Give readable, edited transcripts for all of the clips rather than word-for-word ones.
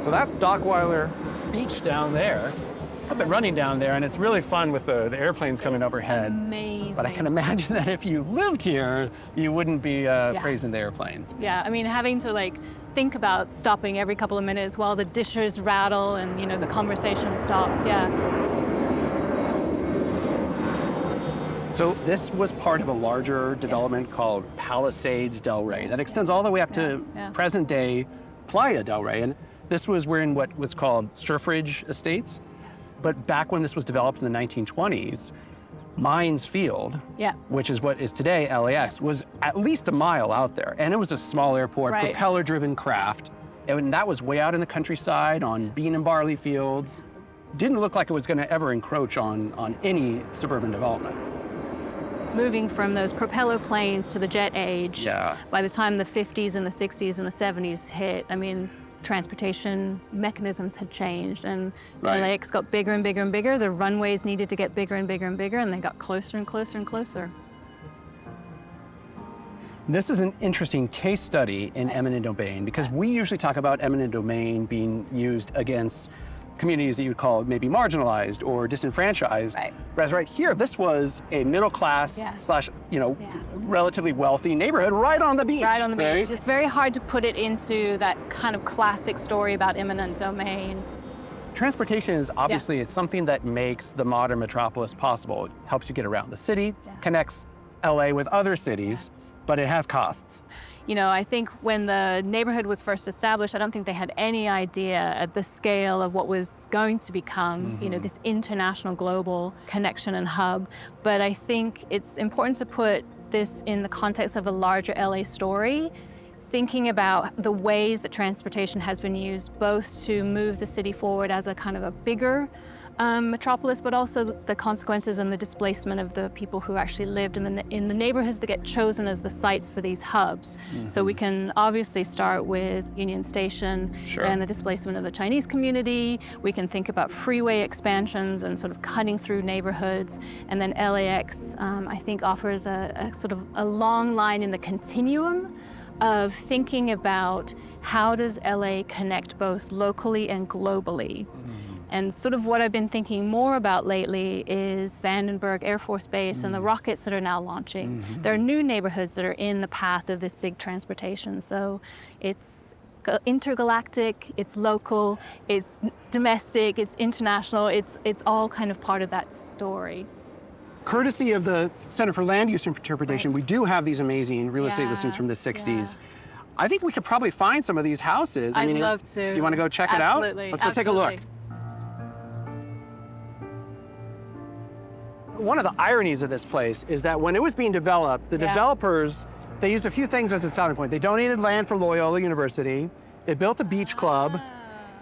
So that's Dockweiler Beach down there. I've been running down there, and it's really fun with the airplanes coming overhead. Amazing. But I can imagine that if you lived here, you wouldn't be praising the airplanes. Yeah, I mean, having to like think about stopping every couple of minutes while the dishes rattle and, you know, the conversation stops, yeah. So this was part of a larger development called Palisades Del Rey that extends all the way up to present day Playa Del Rey. And this was in what was called Surfridge Estates. But back when this was developed in the 1920s, Mines Field, which is what is today LAX, was at least a mile out there. And it was a small airport, propeller-driven craft. And that was way out in the countryside on bean and barley fields. Didn't look like it was going to ever encroach on any suburban development. Moving from those propeller planes to the jet age, by the time the 50s and the 60s and the 70s hit, I mean, transportation mechanisms had changed, and LAX got bigger and bigger and bigger. The runways needed to get bigger and bigger and bigger, and they got closer and closer and closer. This is an interesting case study in eminent domain, because we usually talk about eminent domain being used against communities that you would call maybe marginalized or disenfranchised. Whereas right here, this was a middle class slash, you know, relatively wealthy neighborhood right on the beach. Right on the beach. It's very hard to put it into that kind of classic story about eminent domain. Transportation is obviously it's something that makes the modern metropolis possible. It helps you get around the city, connects LA with other cities, but it has costs. You know, I think when the neighborhood was first established, I don't think they had any idea at the scale of what was going to become, you know, this international global connection and hub. But I think it's important to put this in the context of a larger LA story, thinking about the ways that transportation has been used both to move the city forward as a kind of a bigger metropolis, but also the consequences and the displacement of the people who actually lived in the neighborhoods that get chosen as the sites for these hubs. So we can obviously start with Union Station and the displacement of the Chinese community. We can think about freeway expansions and sort of cutting through neighborhoods. And then LAX, I think, offers a sort of a long line in the continuum of thinking about how does LA connect both locally and globally. And sort of what I've been thinking more about lately is Vandenberg Air Force Base and the rockets that are now launching. There are new neighborhoods that are in the path of this big transportation. So it's intergalactic, it's local, it's domestic, it's international, it's all kind of part of that story. Courtesy of the Center for Land Use Interpretation, we do have these amazing real estate listings from the 60s. I think we could probably find some of these houses. I'd love to. You want to go check it out? Absolutely. Let's go take a look. One of the ironies of this place is that when it was being developed, the developers, they used a few things as a selling point. They donated land for Loyola University, they built a beach club,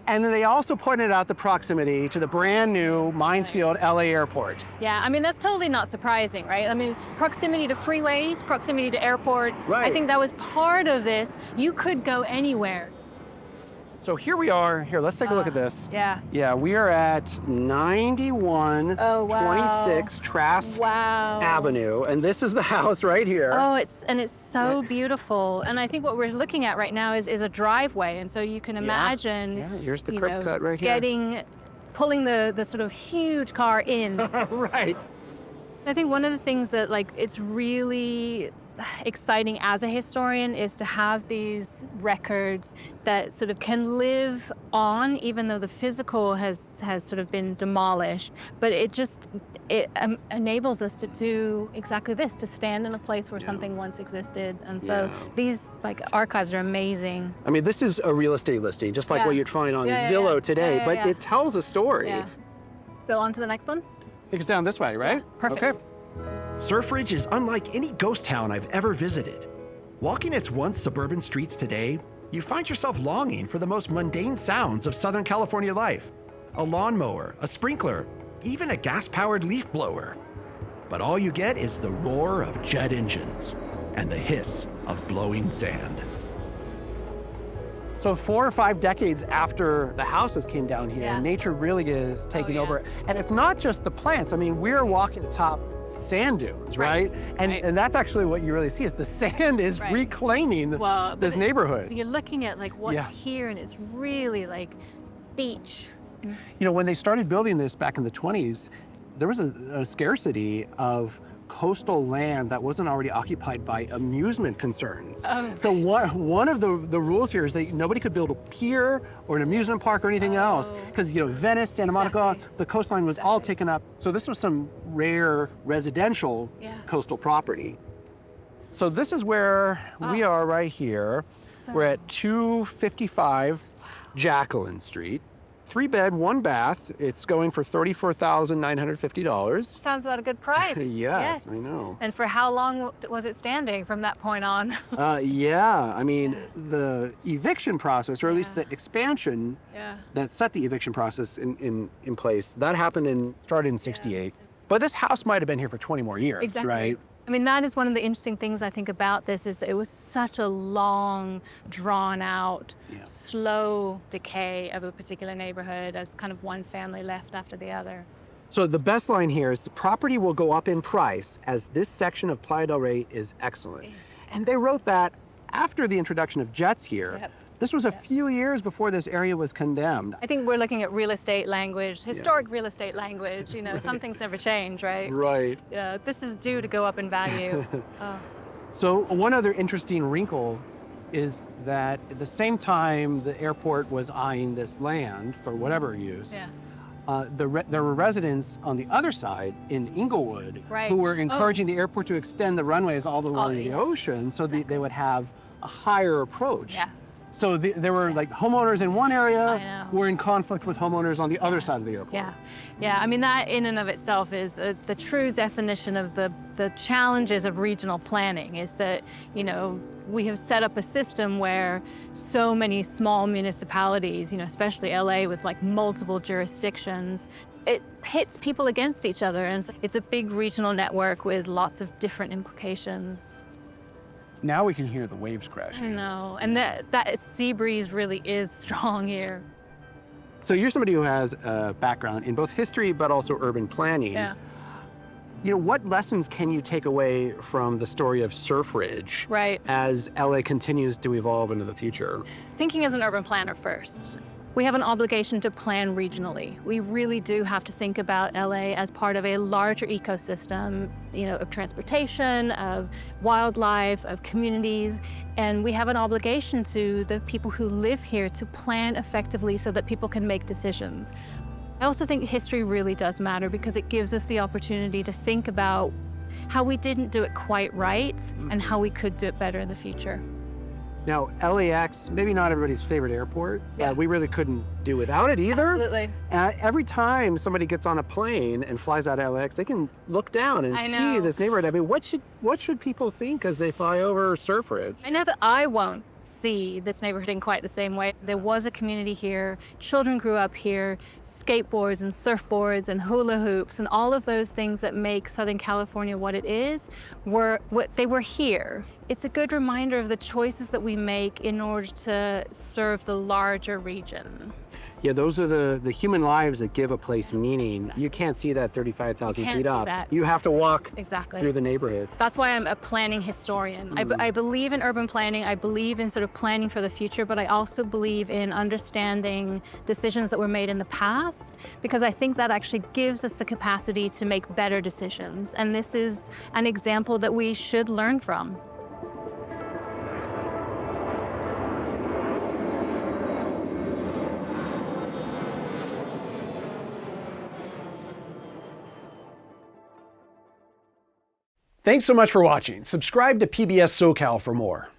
and then they also pointed out the proximity to the brand new Mines Field LA Airport. Yeah, I mean, that's totally not surprising, right? I mean, proximity to freeways, proximity to airports. I think that was part of this. You could go anywhere. So here we are. Here, let's take a look at this. Yeah, we are at 9126 Trask Avenue, and this is the house right here. Oh, it's so beautiful. And I think what we're looking at right now is a driveway, and so you can imagine, here's the curb cut right here. Pulling the sort of huge car in. Right. I think one of the things that it's really exciting as a historian is to have these records that sort of can live on even though the physical has sort of been demolished, but it enables us to do exactly this, to stand in a place where something once existed. And so these archives are amazing. I mean, this is a real estate listing, just like what you'd find on Zillow today, but it tells a story. So on to the next one? Take us down this way, right? Perfect. Okay. Surfridge is unlike any ghost town I've ever visited. Walking its once suburban streets today, you find yourself longing for the most mundane sounds of Southern California life. A lawnmower, a sprinkler, even a gas-powered leaf blower. But all you get is the roar of jet engines and the hiss of blowing sand. So 4 or 5 decades after the houses came down here, nature really is taking over. And it's not just the plants. I mean, we're walking atop sand dunes, right? And right. and that's actually what you really see is the sand is Right. reclaiming this neighborhood. You're looking at like what's here, and it's really like beach. You know, when they started building this back in the 20s, there was a scarcity of coastal land that wasn't already occupied by amusement concerns. Oh, so one of the rules here is that nobody could build a pier or an amusement park or anything else, because you know Venice, Santa Monica, the coastline was all taken up. So this was some rare residential coastal property. So this is where we are right here. We're at 255 Jacqueline Street. 3-bed, 1-bath. It's going for $34,950. Sounds about a good price. Yes, I know. And for how long was it standing from that point on? Yeah, I mean, the eviction process, or at least the expansion that set the eviction process in place, that started in 68. But this house might have been here for 20 more years, right? I mean, that is one of the interesting things I think about this is it was such a long, drawn out, slow decay of a particular neighborhood as kind of one family left after the other. So the best line here is the property will go up in price as this section of Playa del Rey is excellent. And they wrote that after the introduction of jets here. This was a few years before this area was condemned. I think we're looking at real estate language, historic real estate language. You know, some things never change, right? Right. Yeah, this is due to go up in value. So one other interesting wrinkle is that at the same time the airport was eyeing this land for whatever use, there were residents on the other side in Inglewood who were encouraging the airport to extend the runways all the way to the ocean so they would have a higher approach. So there were like homeowners in one area who were in conflict with homeowners on the other side of the airport. Yeah. I mean, that in and of itself is the true definition of the challenges of regional planning is that, you know, we have set up a system where so many small municipalities, you know, especially LA with like multiple jurisdictions, it pits people against each other. And it's a big regional network with lots of different implications. Now we can hear the waves crashing. I know, and that sea breeze really is strong here. So you're somebody who has a background in both history but also urban planning. You know, what lessons can you take away from the story of Surfridge as LA continues to evolve into the future? Thinking as an urban planner first. We have an obligation to plan regionally. We really do have to think about LA as part of a larger ecosystem, you know, of transportation, of wildlife, of communities, and we have an obligation to the people who live here to plan effectively so that people can make decisions. I also think history really does matter because it gives us the opportunity to think about how we didn't do it quite right and how we could do it better in the future. Now, LAX, maybe not everybody's favorite airport. We really couldn't do without it either. Absolutely. Every time somebody gets on a plane and flies out of LAX, they can look down and see this neighborhood. I mean, what should people think as they fly over Surfridge? I know that I won't see this neighborhood in quite the same way. There was a community here. Children grew up here. Skateboards and surfboards and hula hoops and all of those things that make Southern California what it is, they were here. It's a good reminder of the choices that we make in order to serve the larger region. Yeah, those are the human lives that give a place meaning. You can't see that 35,000 feet up. You have to walk through the neighborhood. That's why I'm a planning historian. I believe in urban planning. I believe in sort of planning for the future, but I also believe in understanding decisions that were made in the past, because I think that actually gives us the capacity to make better decisions. And this is an example that we should learn from. Thanks so much for watching. Subscribe to PBS SoCal for more.